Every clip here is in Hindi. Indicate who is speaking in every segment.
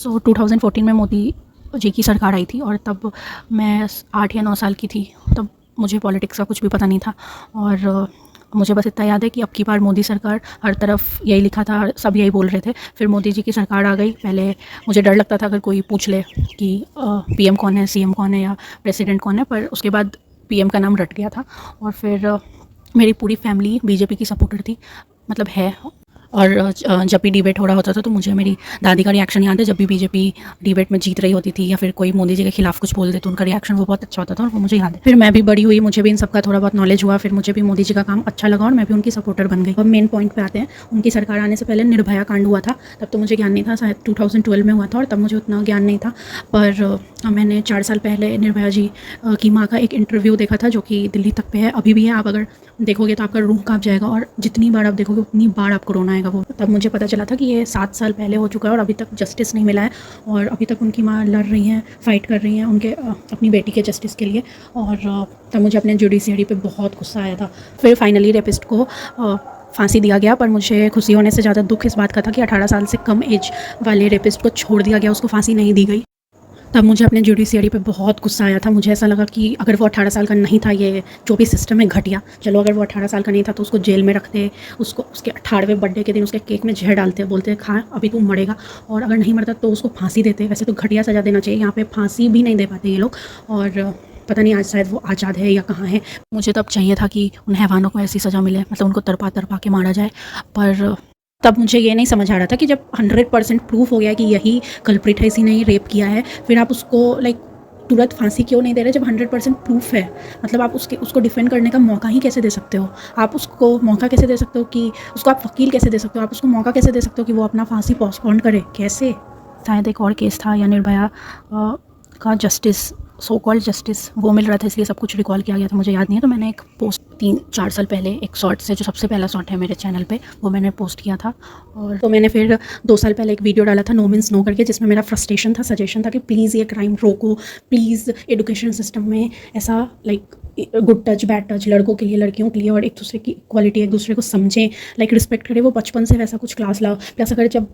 Speaker 1: 2014 में मोदी जी की सरकार आई थी और तब मैं 8 या 9 साल की थी। तब मुझे पॉलिटिक्स का कुछ भी पता नहीं था और मुझे बस इतना याद है कि अब की बार मोदी सरकार, हर तरफ यही लिखा था, सब यही बोल रहे थे। फिर मोदी जी की सरकार आ गई। पहले मुझे डर लगता था अगर कोई पूछ ले कि पीएम कौन है, सीएम कौन है या प्रेसिडेंट कौन है, पर उसके बाद पीएम का नाम रट गया था। और फिर मेरी पूरी फैमिली बीजेपी की सपोर्टर थी, मतलब है। और जब भी डिबेट हो रहा होता था तो मुझे मेरी दादी का रिएक्शन याद है। जब भी बीजेपी डिबेट में जीत रही होती थी या फिर कोई मोदी जी के खिलाफ कुछ बोल देते तो उनका रिएक्शन वो बहुत अच्छा होता था और वो मुझे याद है। फिर मैं भी बड़ी हुई, मुझे भी इन सब का थोड़ा बहुत नॉलेज हुआ। फिर मुझे भी मोदी जी का काम अच्छा लगा और मैं भी उनकी सपोर्टर बन गई। अब मेन पॉइंट पे आते हैं। उनकी सरकार आने से पहले निर्भया कांड हुआ था। तब तो मुझे ज्ञान नहीं था, शायद 2012 में हुआ था और तब मुझे उतना ज्ञान नहीं था। पर मैंने 4 साल पहले निर्भया जी की माँ का एक इंटरव्यू देखा था जो कि दिल्ली तक पे है, अभी भी है। आप अगर देखोगे तो आपका रूह कांप जाएगा और जितनी बार आप देखोगे उतनी बार आपको रोना आएगा। वो तब मुझे पता चला था कि ये 7 साल पहले हो चुका है और अभी तक जस्टिस नहीं मिला है और अभी तक उनकी माँ लड़ रही हैं, फ़ाइट कर रही हैं उनके अपनी बेटी के जस्टिस के लिए। और तब मुझे अपने जुडिशरी पे बहुत गुस्सा आया था। फिर फाइनली रेपिस्ट को फांसी दिया गया, पर मुझे खुशी होने से ज़्यादा दुख इस बात का था कि 18 साल से कम एज वाले रेपिस्ट को छोड़ दिया गया, उसको फांसी नहीं दी गई। तब मुझे अपने जुडिशरी पे बहुत गुस्सा आया था। मुझे ऐसा लगा कि अगर वो 18 साल का नहीं था, ये जो भी सिस्टम है घटिया, चलो अगर वो 18 साल का नहीं था तो उसको जेल में रखते, उसको उसके 18वें बर्थडे के दिन उसके केक में जहर डालते, बोलते खा अभी तू मरेगा, और अगर नहीं मरता तो उसको फांसी देते। वैसे तो घटिया सज़ा देना चाहिए, यहाँ पे फांसी भी नहीं दे पाते ये लोग। और पता नहीं आज शायद वो आज़ाद है या कहाँ है। मुझे तब चाहिए था कि उन हैवानों को ऐसी सज़ा मिले, मतलब उनको तड़पा तड़पा के मारा जाए। पर तब मुझे ये नहीं समझ आ रहा था कि जब 100% प्रूफ हो गया कि यही कल्प्रिट है, इसी ने ही रेप किया है, फिर आप उसको तुरंत फांसी क्यों नहीं दे रहे जब 100% प्रूफ है। मतलब आप उसको डिफेंड करने का मौका ही कैसे दे सकते हो? आप उसको मौका कैसे दे सकते हो कि उसको आप वकील कैसे दे सकते हो? आप उसको मौका कैसे दे सकते हो कि वो अपना फांसी पोस्टपोन करे? कैसे? शायद एक और केस था या निर्भया का जस्टिस, सो कॉल्ड जस्टिस, वो मिल रहा था, इसलिए सब कुछ रिकॉल किया गया था, मुझे याद नहीं है। तो मैंने एक पोस्ट 3-4 साल पहले एक शॉर्ट से, जो सबसे पहला शॉर्ट है मेरे चैनल पे, वो मैंने पोस्ट किया था। और तो मैंने फिर 2 साल पहले एक वीडियो डाला था नो मीन्स नो करके, जिसमें मेरा फ्रस्ट्रेशन था, सजेशन था कि प्लीज़ ये क्राइम रोको, प्लीज़ एजुकेशन सिस्टम में ऐसा गुड टच बैड टच, लड़कों के लिए लड़कियों के लिए, और एक दूसरे की इक्वालिटी, एक दूसरे को समझें, रिस्पेक्ट करें। वो बचपन से वैसा कुछ क्लास लाओ। प्लस अगर जब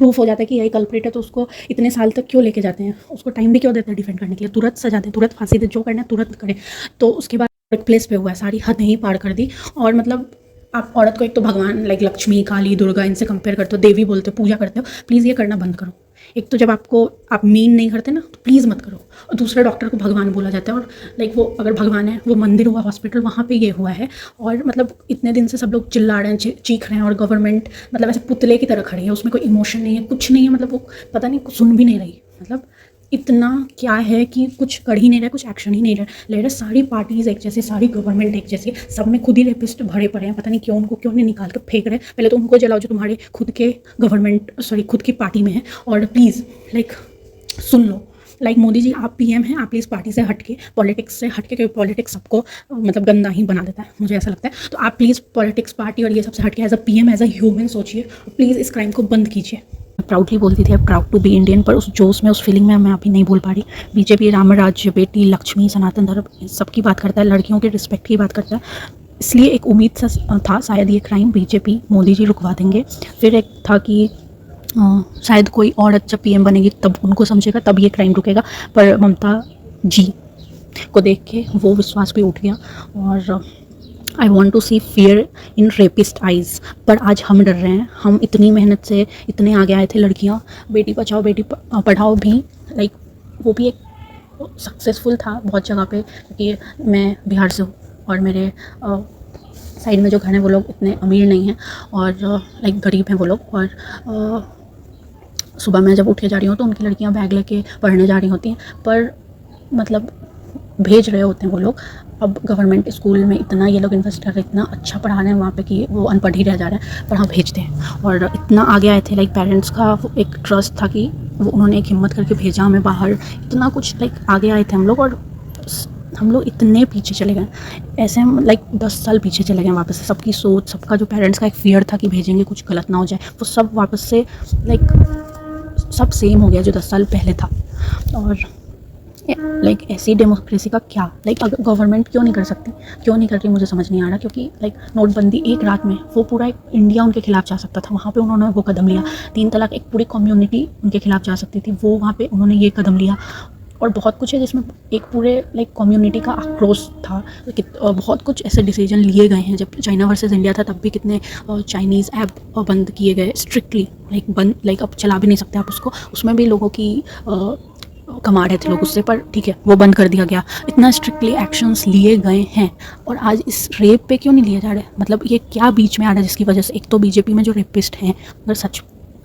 Speaker 1: प्रूफ हो जाता है कि यही कल्प्रिट है तो उसको इतने साल तक क्यों लेके जाते हैं? उसको टाइम भी क्यों देते हैं डिफेंड करने के लिए? तुरंत सजा दें, तुरंत फांसी दे, जो करना है तुरंत करें। तो उसके बाद वर्क प्लेस पे हुआ है, सारी हद नहीं पार कर दी। और मतलब आप औरत को एक तो भगवान लक्ष्मी, काली, दुर्गा, इनसे कंपेयर करते हो, देवी बोलते हो, पूजा करते हो, प्लीज़ ये करना बंद करो। एक तो जब आप मीन नहीं करते ना, तो प्लीज़ मत करो। और दूसरे डॉक्टर को भगवान बोला जाता है, और वो अगर भगवान है, वो मंदिर हुआ, हॉस्पिटल, वहाँ पे ये हुआ है। और मतलब इतने दिन से सब लोग चिल्ला रहे हैं, चीख रहे हैं, और गवर्नमेंट ऐसे पुतले की तरह खड़ी है, उसमें कोई इमोशन नहीं है, कुछ नहीं है। मतलब वो पता नहीं, सुन भी नहीं रही। मतलब इतना क्या है कि कुछ कर ही नहीं रहे, कुछ एक्शन ही नहीं ले रहे। सारी पार्टीज़ एक जैसी, सारी गवर्नमेंट एक जैसी, सब में खुद ही रेपिस्ट भरे पड़े हैं। पता नहीं क्यों, उनको क्यों नहीं निकाल कर फेंक रहे। पहले तो उनको जलाओ जो तुम्हारे खुद के खुद की पार्टी में है। और प्लीज़ सुन लो, मोदी जी, आप पीएम हैं, आप प्लीज़ पार्टी से हटके, पॉलिटिक्स से हटके, क्योंकि पॉलिटिक्स सबको गंदा ही बना देता है, मुझे ऐसा लगता है। तो आप प्लीज़ पॉलिटिक्स, पार्टी और ये सबसे हटके as a PM, as a human सोचिए, प्लीज़ इस क्राइम को बंद कीजिए। प्राउडली बोलती थी, प्राउड टू बी इंडियन, पर उस जोश में, उस फीलिंग में मैं अभी नहीं बोल पा रही। बीजेपी राम राज्य, बेटी, लक्ष्मी, सनातन धर्म, सबकी बात करता है, लड़कियों के रिस्पेक्ट की बात करता है। इसलिए एक उम्मीद सा था शायद ये क्राइम बीजेपी, मोदी जी रुकवा देंगे। फिर एक था कि शायद कोई औरत जब पीएम बनेगी तब उनको समझेगा, तब ये क्राइम रुकेगा। पर ममता जी को देख के वो विश्वास भी उठ गया। और I want to see fear in rapist eyes. पर आज हम डर रहे हैं। हम इतनी मेहनत से इतने आगे आए थे, लड़कियाँ, बेटी बचाओ बेटी पढ़ाओ भी, वो भी एक सक्सेसफुल था बहुत जगह पे, क्योंकि मैं बिहार से हूँ और मेरे साइड में जो घर हैं वो लोग इतने अमीर नहीं हैं, और गरीब हैं वो लोग। और सुबह मैं जब उठ के जा रही हूँ तो उनकी लड़कियाँ बैग लेके पढ़ने जा रही होती हैं, पर भेज रहे होते हैं वो लोग। अब गवर्नमेंट स्कूल में इतना ये लोग इन्वेस्ट कर रहे हैं, इतना अच्छा पढ़ा रहे हैं वहाँ पे कि वो अनपढ़ ही रह जा रहे हैं, पर हाँ भेजते हैं। और इतना आगे आए थे, पेरेंट्स का एक ट्रस्ट था कि वो उन्होंने एक हिम्मत करके भेजा हमें बाहर। इतना कुछ आगे आए थे हम लोग, और हम लोग इतने पीछे चले गए, ऐसे हम 10 साल पीछे चले गए वापस से। सबकी सोच, सबका जो पेरेंट्स का एक फियर था कि भेजेंगे कुछ गलत ना हो जाए, वो सब वापस से सब सेम हो गया जो 10 साल पहले था। और लाइक ऐसी डेमोक्रेसी का क्या, लाइक अगर गवर्नमेंट क्यों नहीं कर सकती, क्यों नहीं कर रही, मुझे समझ नहीं आ रहा। क्योंकि लाइक नोटबंदी एक रात में वो पूरा एक इंडिया उनके खिलाफ जा सकता था, वहाँ पे उन्होंने वो कदम लिया। 3 तलाक एक पूरी कम्युनिटी उनके खिलाफ जा सकती थी, वो वहाँ पे उन्होंने ये कदम लिया। और बहुत कुछ है जिसमें एक पूरे लाइक कम्युनिटी का आक्रोश था। बहुत कुछ ऐसे डिसीजन लिए गए हैं। जब चाइना वर्सेस इंडिया था तब भी कितने चाइनीज़ ऐप बंद किए गए स्ट्रिक्टली, लाइक बंद, लाइक अब चला भी नहीं सकते आप उसको। उसमें भी लोगों की कमा रहे थे लोग उससे, पर ठीक है वो बंद कर दिया गया। इतना स्ट्रिक्टली एक्शंस लिए गए हैं, और आज इस रेप पे क्यों नहीं लिए जा रहे? मतलब ये क्या बीच में आ रहा है जिसकी वजह से? एक तो बीजेपी में जो रेपिस्ट हैं,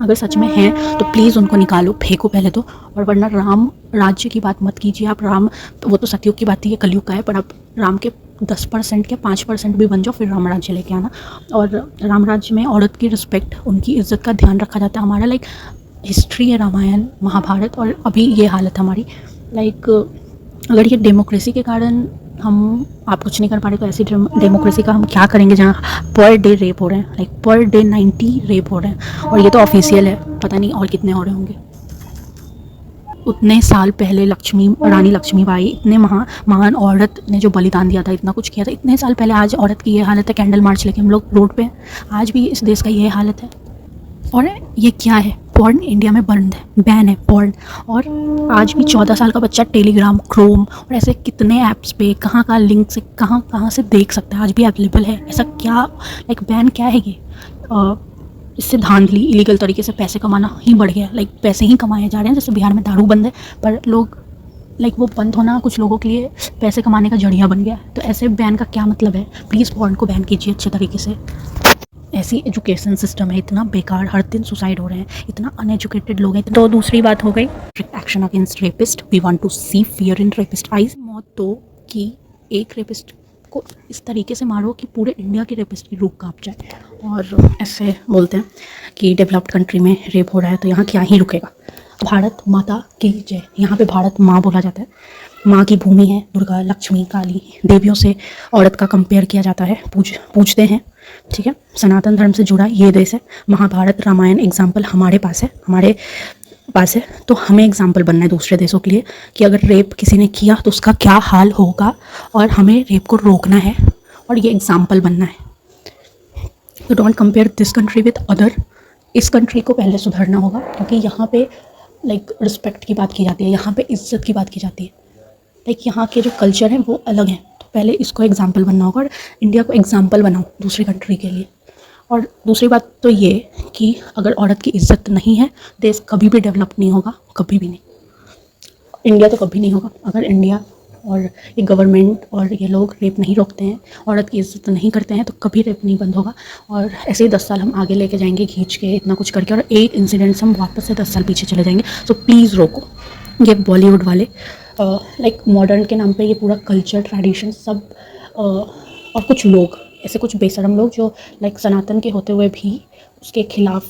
Speaker 1: अगर सच में हैं तो प्लीज़ उनको निकालो, फेंको पहले तो। और वरना राम राज्य की बात मत कीजिए आप। राम तो वो तो सतयुग की बात थी, ये कलयुग का है। पर आप राम के 10% के 5% भी बन जाओ, फिर राम राज्य लेके आना। और राम राज्य में औरत की रिस्पेक्ट, उनकी इज्जत का ध्यान रखा जाता है। हमारा लाइक हिस्ट्री है रामायण महाभारत, और अभी ये हालत हमारी। लाइक अगर ये डेमोक्रेसी के कारण हम आप कुछ नहीं कर पा रहे, तो ऐसी डेमोक्रेसी का हम क्या करेंगे जहाँ पर डे रेप हो रहे हैं, लाइक पर डे 90 रेप हो रहे हैं। और ये तो ऑफिशियल है, पता नहीं और कितने हो रहे होंगे। उतने साल पहले रानी लक्ष्मीबाई, इतने महान औरत ने जो बलिदान दिया था, इतना कुछ किया था इतने साल पहले, आज औरत की ये हालत है। कैंडल मार्च लेके हम लोग रोड पे हैं, आज भी इस देश का ये हालत है। और ये क्या है? पॉर्न इंडिया में बंद है, बैन है पॉर्न। और आज भी 14 साल का बच्चा टेलीग्राम, क्रोम और ऐसे कितने ऐप्स पे कहाँ का लिंक से कहाँ से देख सकता है, आज भी अवेलेबल है। ऐसा क्या, लाइक बैन क्या है ये? इससे धांधली, इलीगल तरीके से पैसे कमाना ही बढ़ गया। लाइक पैसे ही कमाए जा रहे हैं। जैसे बिहार में दारू बंद है, पर लोग लाइक वो बंद होना कुछ लोगों के लिए पैसे कमाने का जरिया बन गया। तो ऐसे बैन का क्या मतलब है? प्लीज़ पॉर्न को बैन कीजिए अच्छे तरीके से। ऐसी एजुकेशन सिस्टम है इतना बेकार, हर दिन सुसाइड हो रहे हैं, इतना अनएजुकेटेड लोग हैं। तो दूसरी बात हो गई action against rapist. We want to see fear in rapist eyes. मौत तो कि एक रेपिस्ट को इस तरीके से मारो कि पूरे इंडिया के रेपिस्ट की रूह कांप जाए। और ऐसे बोलते हैं कि डेवलप्ड कंट्री में रेप हो रहा है तो यहाँ क्या ही रुकेगा। भारत माता की जय। यहाँ पे भारत माँ बोला जाता है, माँ की भूमि है। दुर्गा, लक्ष्मी, काली देवियों से औरत का कंपेयर किया जाता है, पूछते हैं। ठीक है, सनातन धर्म से जुड़ा ये देश है। महाभारत रामायण एग्जाम्पल हमारे पास है, तो हमें एग्जाम्पल बनना है दूसरे देशों के लिए कि अगर रेप किसी ने किया तो उसका क्या हाल होगा, और हमें रेप को रोकना है और ये एग्जाम्पल बनना है। तो don't compare this country with other. इस कंट्री को पहले सुधरना होगा, क्योंकि यहाँ पे लाइक रिस्पेक्ट की बात की जाती है, यहाँ पे इज्जत की बात की जाती है। लाइक यहाँ के जो कल्चर है वो अलग है। तो पहले इसको एग्जाम्पल बनना होगा, और इंडिया को एग्जाम्पल बनाओ दूसरी कंट्री के लिए। और दूसरी बात तो ये कि अगर औरत की इज्जत नहीं है, देश कभी भी डेवलप नहीं होगा, कभी भी नहीं। इंडिया तो कभी नहीं होगा अगर इंडिया और ये गवर्नमेंट और ये लोग रेप नहीं रोकते हैं, औरत की इज्जत नहीं करते हैं, तो कभी रेप नहीं बंद होगा। और ऐसे ही 10 साल हम आगे लेके जाएंगे खींच के, इतना कुछ करके, और एक इंसिडेंट से हम वापस से 10 साल पीछे चले जाएंगे। सो प्लीज़ रोको। ये बॉलीवुड वाले लाइक मॉडर्न के नाम पे ये पूरा कल्चर, ट्रेडिशन सब और कुछ लोग ऐसे, कुछ बेशरम लोग जो लाइक सनातन के होते हुए भी उसके खिलाफ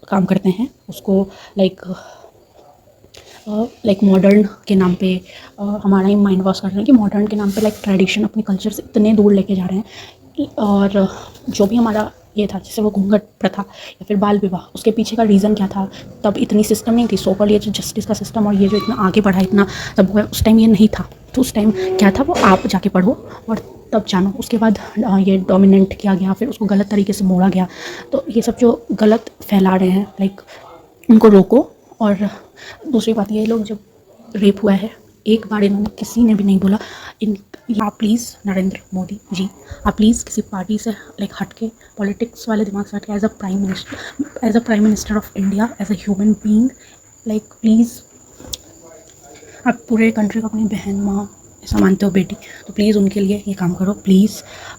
Speaker 1: काम करते हैं, उसको लाइक मॉडर्न के नाम पे हमारा ही माइंड वॉश कर रहे हैं कि मॉडर्न के नाम पे लाइक ट्रेडिशन अपने कल्चर से इतने दूर लेके जा रहे हैं। और जो भी हमारा ये था, जैसे वो घूंघट प्रथा या फिर बाल विवाह, उसके पीछे का रीज़न क्या था? तब इतनी सिस्टम नहीं थी, सो कॉल्ड ये जो जस्टिस का सिस्टम और ये जो इतना आगे बढ़ा, इतना तब हुआ, उस टाइम ये नहीं था। तो उस टाइम क्या था वो आप जाके पढ़ो और तब जानो। उसके बाद ये डोमिनेंट किया गया, फिर उसको गलत तरीके से मोड़ा गया। तो ये सब जो गलत फैला रहे हैं लाइक उनको रोको। और दूसरी बात, ये लोग जब रेप हुआ है, एक बार इन्होंने किसी ने भी नहीं बोला आप प्लीज़ नरेंद्र मोदी जी, आप प्लीज़ किसी पार्टी से लाइक हट के, पॉलिटिक्स वाले दिमाग से हट के, as a prime minister of India, as a human being, like please आप पूरे कंट्री को अपनी बहन, माँ ऐसा मानते हो, बेटी, तो प्लीज़ उनके लिए ये काम करो प्लीज़।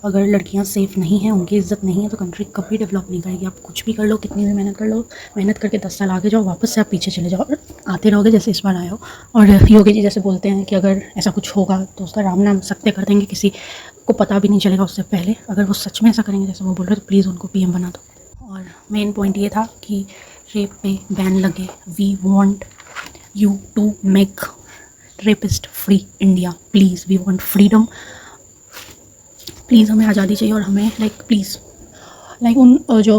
Speaker 1: अगर लड़कियां सेफ़ नहीं हैं, उनकी इज्जत नहीं है, तो कंट्री कभी डेवलप नहीं करेगी। आप कुछ भी कर लो, कितनी भी मेहनत कर लो, मेहनत करके 10 साल आगे जाओ, वापस से आप पीछे चले जाओ और आते रहोगे जैसे इस बार आए हो। और योगी जी जैसे बोलते हैं कि अगर ऐसा कुछ होगा तो उसका राम नाम सत्य कर देंगे, किसी को पता भी नहीं चलेगा उससे पहले। अगर वो सच में ऐसा करेंगे जैसे वो बोल रहे, तो प्लीज़ उनको PM बना दो। और मेन पॉइंट ये था कि रेप पे बैन लगे। We want you to make rapist free India, please. We want freedom, please. हमें आज़ादी चाहिए और हमें लाइक प्लीज़ लाइक उन जो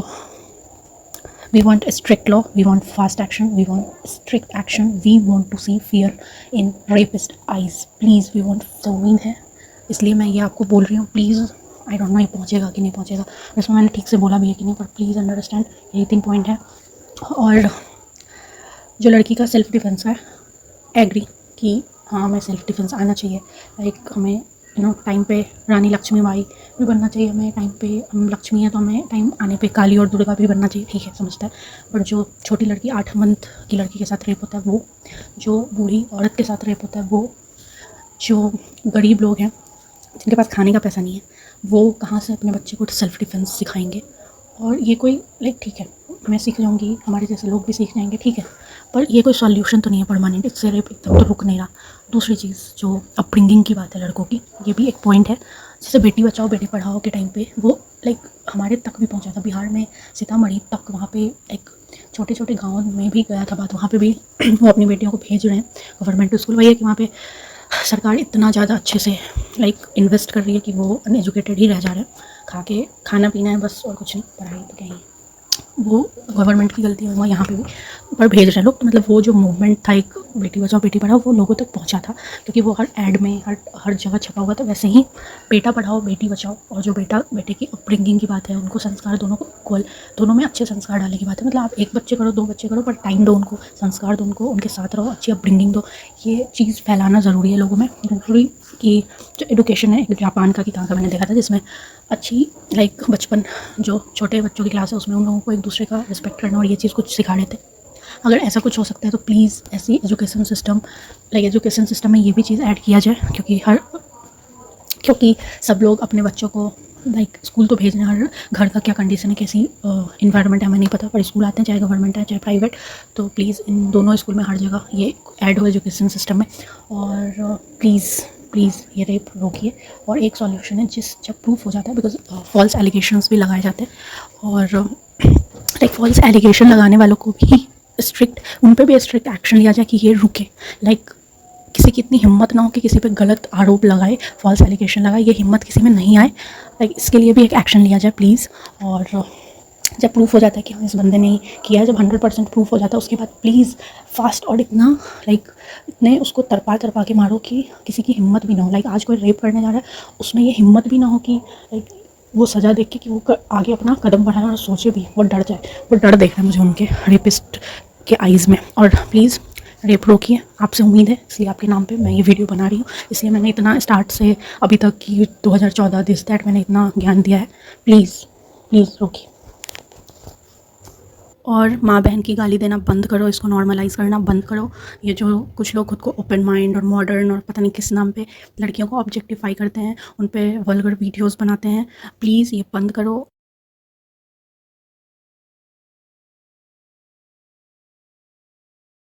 Speaker 1: we want strict law, we want fast action, we want strict action, we want to see fear in rapist eyes. Please we want. तो उम्मीद है, इसलिए मैं ये आपको बोल रही हूँ। प्लीज़, आई डोंट नो ये पहुँचेगा कि नहीं पहुँचेगा, वैसे मैंने ठीक से बोला भी है कि नहीं, पर प्लीज़ अंडरस्टैंड, यही 3 पॉइंट है। और जो लड़की का सेल्फ डिफेंस है, एग्री कि हाँ हमें सेल्फ डिफेंस आना चाहिए। लाइक हमें टाइम पे रानी लक्ष्मीबाई भी बनना चाहिए, हमें टाइम पे, हम लक्ष्मी है तो हमें टाइम आने पे काली और दुर्गा भी बनना चाहिए, ठीक है समझता है। पर जो छोटी लड़की 8 मंथ की लड़की के साथ रेप होता है वो, जो बूढ़ी औरत के साथ रेप होता है वो, जो गरीब लोग हैं जिनके पास खाने का पैसा नहीं है, वो कहाँ से अपने बच्चे को सेल्फ डिफेंस सिखाएंगे। और ये कोई लाइक ठीक है, मैं सीख जाऊँगी, हमारे जैसे लोग भी सीख जाएंगे, ठीक है, पर ये कोई सॉल्यूशन तो नहीं है परमानेंट। इससे रेप एकदम तो रुक नहीं रहा। दूसरी चीज़ जो अपब्रिंगिंग की बात है लड़कों की, ये भी एक पॉइंट है। जैसे बेटी बचाओ बेटी पढ़ाओ के टाइम पे वो लाइक हमारे तक भी पहुंचा था, बिहार में सीतामढ़ी तक, वहाँ पे एक छोटे छोटे गाँव में भी गया था बात, वहाँ पे भी वो अपनी बेटियों को भेज रहे हैं गवर्नमेंट स्कूल। वही है कि वहाँ पे सरकार इतना ज़्यादा अच्छे से लाइक इन्वेस्ट कर रही है कि वो अनएजुकेटेड ही रह जा रहे हैं, खा के खाना पीना है बस, और कुछ नहीं, पढ़ाई तो क्या ही है। वो गवर्नमेंट की गलती है, वो यहाँ पे भी पर भेज रहे हैं लोग। तो मतलब वो जो मूवमेंट था एक बेटी बचाओ बेटी पढ़ाओ, वो लोगों तक पहुँचा था, क्योंकि वो हर ऐड में हर जगह छपा हुआ था। वैसे ही बेटा पढ़ाओ बेटी बचाओ, और जो बेटा बेटे की अपब्रिंगिंग की बात है, उनको संस्कार दोनों को इक्वल, दोनों में अच्छे संस्कार डालने की बात है। मतलब आप एक बच्चे करो 2 बच्चे करो, पर टाइम दो उनको, संस्कार दो उनको, उनके साथ रहो, अच्छी अपब्रिंगिंग दो। ये चीज़ फैलाना ज़रूरी है लोगों में। जरूरी कि जो एडुकेशन है, जापान का कि कहाँ का मैंने देखा था, जिसमें अच्छी लाइक बचपन जो छोटे बच्चों की क्लास है उसमें उन लोगों को एक दूसरे का रिस्पेक्ट करना और ये चीज़ कुछ सिखा रहे थे। अगर ऐसा कुछ हो सकता है तो प्लीज़ ऐसी एजुकेशन सिस्टम में ये भी चीज़ ऐड किया जाए, क्योंकि सब लोग अपने बच्चों को लाइक स्कूल तो भेजना, हर घर का क्या कंडीशन है, कैसी इन्वायरमेंट है हमें नहीं पता, पर स्कूल आते हैं चाहे गवर्नमेंट है चाहे प्राइवेट, तो प्लीज़ इन दोनों स्कूल में हर जगह ये ऐड हो एजुकेशन सिस्टम में। और प्लीज़ ये रेप रोकिए। और एक सॉल्यूशन है, जब प्रूफ हो जाता है, बिकॉज फॉल्स एलिगेशंस भी लगाए जाते हैं, और लाइक फॉल्स एलिगेशन लगाने वालों को भी उन पे भी स्ट्रिक्ट एक्शन लिया जाए कि ये रुके। लाइक किसी की इतनी हिम्मत ना हो कि किसी पे गलत आरोप लगाए, फॉल्स एलिगेशन लगाए, ये हिम्मत किसी में नहीं आए। लाइक इसके लिए भी एक एक्शन लिया जाए प्लीज़। और जब प्रूफ हो जाता है कि हाँ इस बंदे ने किया है, जब 100% प्रूफ हो जाता है, उसके बाद प्लीज़ फास्ट और इतना लाइक इतने उसको तरपा के मारो कि किसी की हिम्मत भी ना हो। लाइक आज कोई रेप करने जा रहा है, उसमें ये हिम्मत भी ना हो कि लाइक वो सज़ा देख के कि वो आगे अपना कदम बढ़ाए और सोचे भी, वो डर जाए। वो डर देख रहा है मुझे उनके रेपिस्ट के आइज़ में। और प्लीज़ रेप रोकिए, आपसे उम्मीद है, इसलिए आपके नाम पे मैं ये वीडियो बना रही हूँ। इसलिए मैंने इतना स्टार्ट से अभी तक की 2014 दिस दैट मैंने इतना ज्ञान दिया है। प्लीज़ रोकिए। और माँ बहन की गाली देना बंद करो, इसको नॉर्मलाइज़ करना बंद करो। ये जो कुछ लोग खुद को ओपन माइंड और मॉडर्न और पता नहीं किस नाम पे लड़कियों को ऑब्जेक्टिफाई करते हैं, उन पे वल्गर वीडियोस बनाते हैं, प्लीज़ ये बंद करो।